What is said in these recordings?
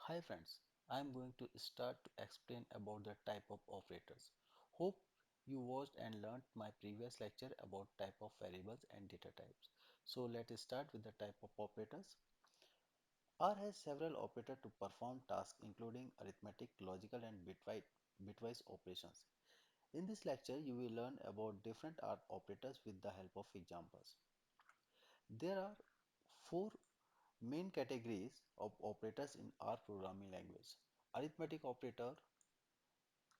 Hi friends, I am going to start to explain about the type of operators. Hope you watched and learned my previous lecture about type of variables and data types. So let us start with the type of operators. R has several operators to perform tasks including arithmetic, logical and bitwise operations. In this lecture, you will learn about different R operators with the help of examples. There are four main categories of operators in R programming language: arithmetic operator,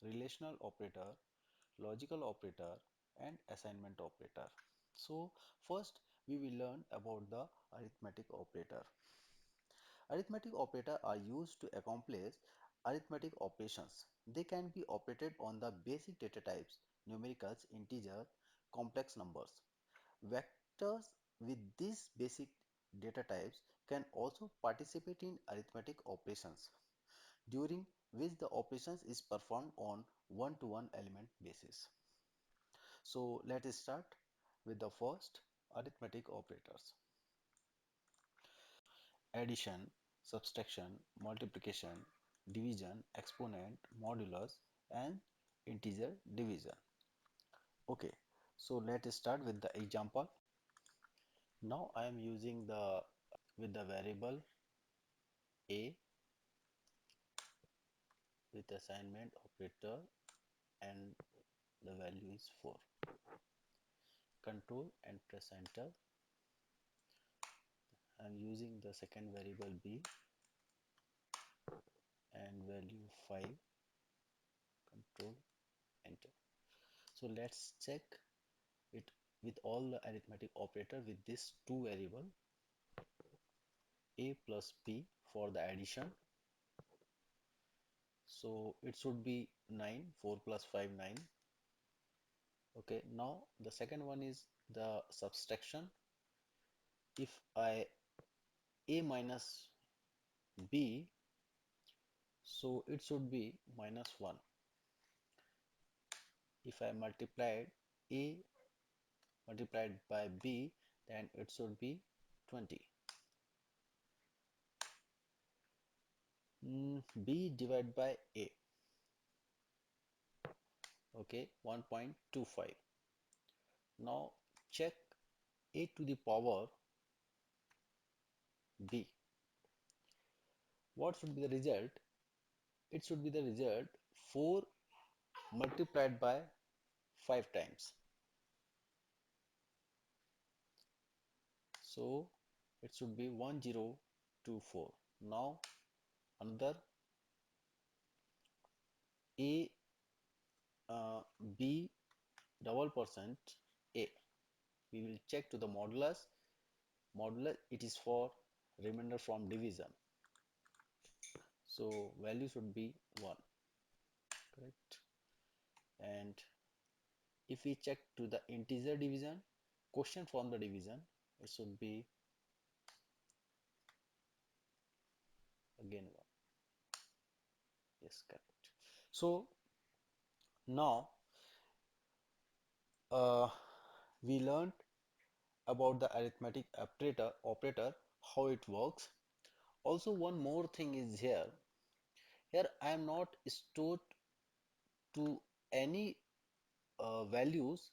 relational operator, logical operator, and assignment operator. So first we will learn about the arithmetic operator. Arithmetic operators are used to accomplish arithmetic operations. They can be operated on the basic data types, numericals, integer, complex numbers. Vectors with these basic data types can also participate in arithmetic operations, during which the operations is performed on one-to-one element basis. So let us start with the first arithmetic operators: addition, subtraction, multiplication, division, exponent, modulus, and integer division. Okay, so let us start with the example. Now I am using the with the variable a with assignment operator and the value is 4. Control and press enter. I am using the second variable b and value 5. Control enter. So let's check it with all the arithmetic operator with this two variable a plus b for the addition. So it should be 9, 4 plus 5, 9. Okay, now the second one is the subtraction. If I a minus b, so it should be minus 1. If I multiplied a multiplied by b, then it should be 20. B divided by a, okay, 1.25. Now check a to the power b. What should be the result? It should be the result 4 multiplied by 5 times. So it should be 1024. Now another a b double percent a. We will check to the modulus. Modulus it is for remainder from division. So value should be 1. Correct. And if we check to the integer division, quotient from the division, it should be again 1. Yes, correct. So now uh, we learned about the arithmetic operator, how it works. Also one more thing is here. Here I am not stored to any values,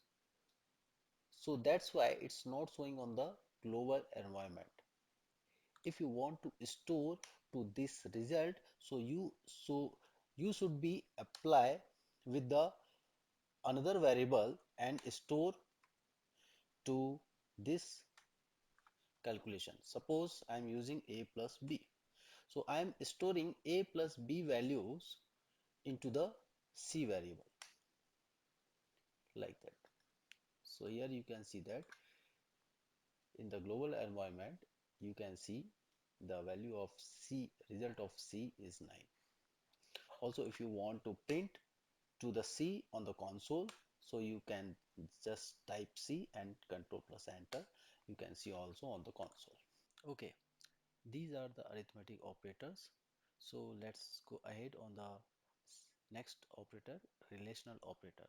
so that's why it's not showing on the global environment. If you want to store to this result, so you should be apply with the another variable and store to this calculation. Suppose I am using a plus b, so I am storing a plus b values into the c variable like that. So here you can see that in the global environment you can see the value of c, result of c is 9. Also if you want to print to the C on the console, so you can just type C and control plus enter. You can see also on the console. Okay, these are the arithmetic operators. So let's go ahead on the next operator, relational operator.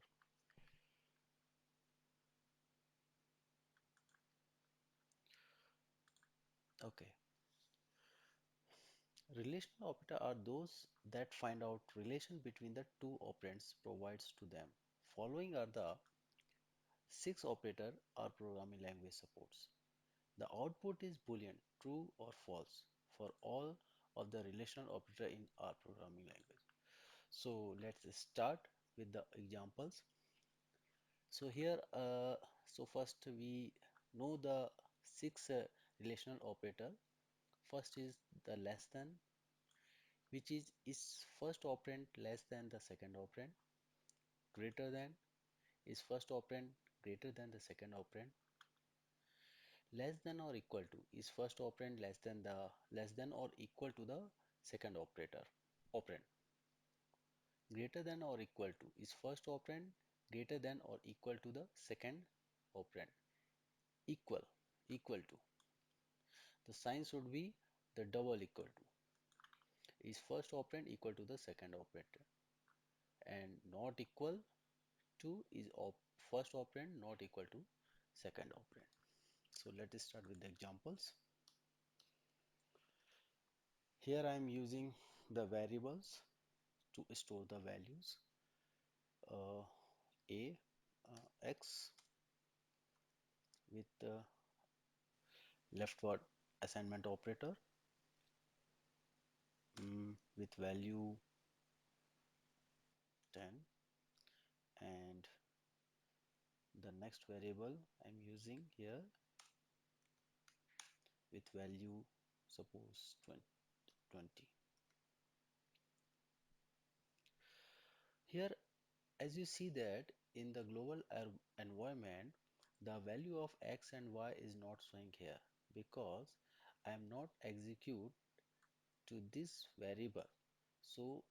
Okay, Relational operators are those that find out relation between the two operands provides to them. Following are the six operator our programming language supports. The output is Boolean, true or false, for all of the relational operator in our programming language. So let's start with the examples. So here, so first we know the six relational operator. First is the less than, which is first operand less than the second operand. Greater than is first operand greater than the second operand. Less than or equal to is first operand less than or equal to the second operand. Greater than or equal to is first operand greater than or equal to the second operand. Equal equal to, the sign should be the double equal to, is first operand equal to the second operand, and not equal to is first operand not equal to second operand. So let us start with the examples. Here I am using the variables to store the values. uh, a x with the leftward assignment operator, with value 10, and the next variable I'm using here with value suppose 20. Here, as you see that in the global environment, the value of x and y is not showing here because I am not execute to this variable. So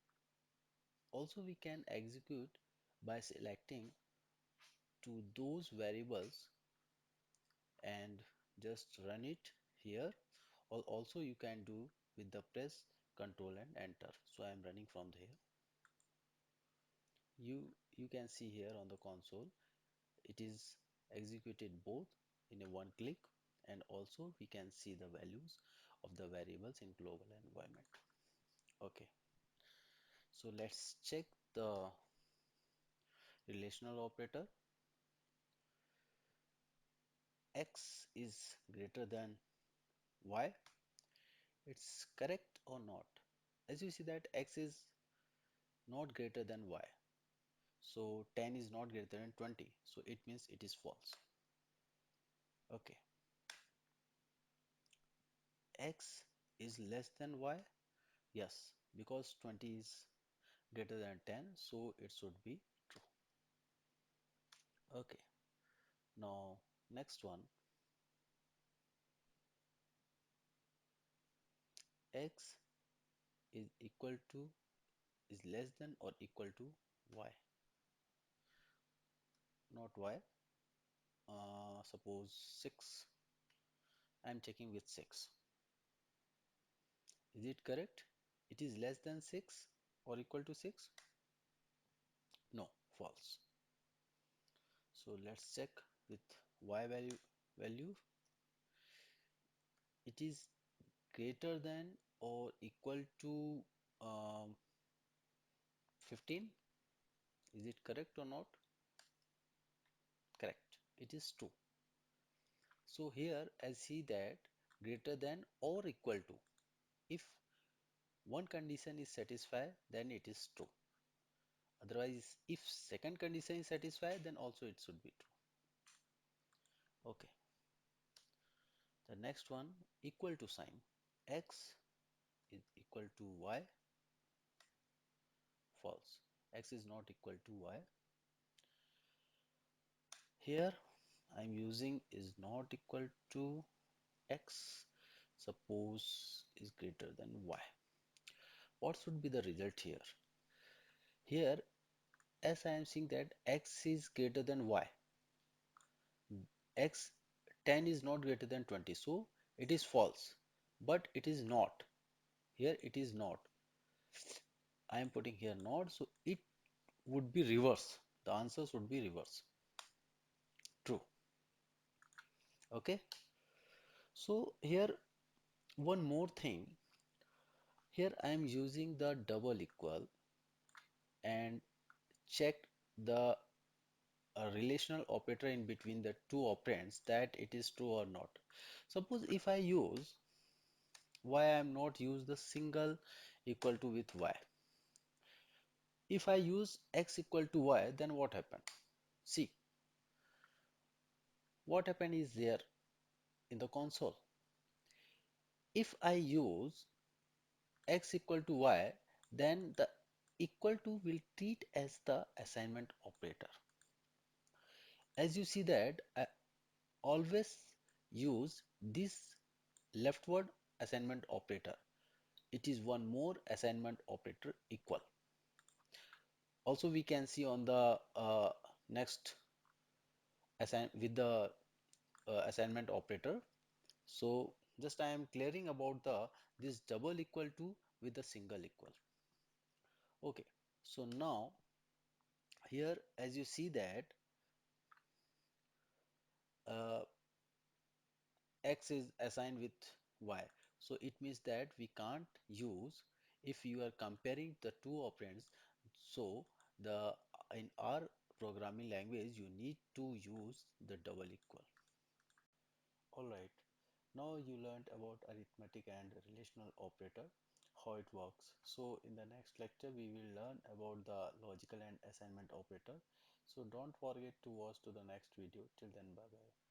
also we can execute by selecting to those variables and just run it here, or also you can do with the press control and enter. So I am running from here. You can see here on the console it is executed both in a one click, and also we can see the values of the variables in global environment. Okay, so let's check the relational operator. X is greater than y. It's correct or not? As you see that x is not greater than y, so 10 is not greater than 20, so it means it is false. Okay, x is less than y. Yes, because 20 is greater than 10, so it should be true. Okay, now next one, x is equal to is less than or equal to y, not y. Suppose 6. I'm checking with 6. Is it correct? It is less than 6 or equal to 6? No, false. So let's check with y value. It is greater than or equal to 15. Is it correct or not? Correct. It is true. So here I see that greater than or equal to. If one condition is satisfied, then it is true. Otherwise, if second condition is satisfied, then also it should be true. Okay. The next one, equal to sign. X is equal to y. False. X is not equal to y. Here I'm using is not equal to x. Suppose is greater than y. What should be the result here? Here, as I am seeing that x is greater than y, x 10 is not greater than 20, so it is false. But it is not. Here it is not. I am putting here not, so it would be reverse. The answers would be reverse. True. Okay. So here one more thing. Here I am using the double equal and check the relational operator in between the two operands that it is true or not. Suppose if I use y, I am not use the single equal to with y. If I use x equal to y, then what happened? See, what happened is there in the console. If I use x equal to y, then the equal to will treat as the assignment operator. As you see that I always use this leftward assignment operator. It is one more assignment operator equal. Also we can see on the next assign with the assignment operator. So just I am clearing about the this double equal to with the single equal. Okay, so now here as you see that uh, x is assigned with y, so it means that we can't use if you are comparing the two operands. So the in our programming language you need to use the double equal. Alright, now you learned about arithmetic and relational operator, how it works. So in the next lecture we will learn about the logical and assignment operator. So don't forget to watch to the next video. Till then, bye bye.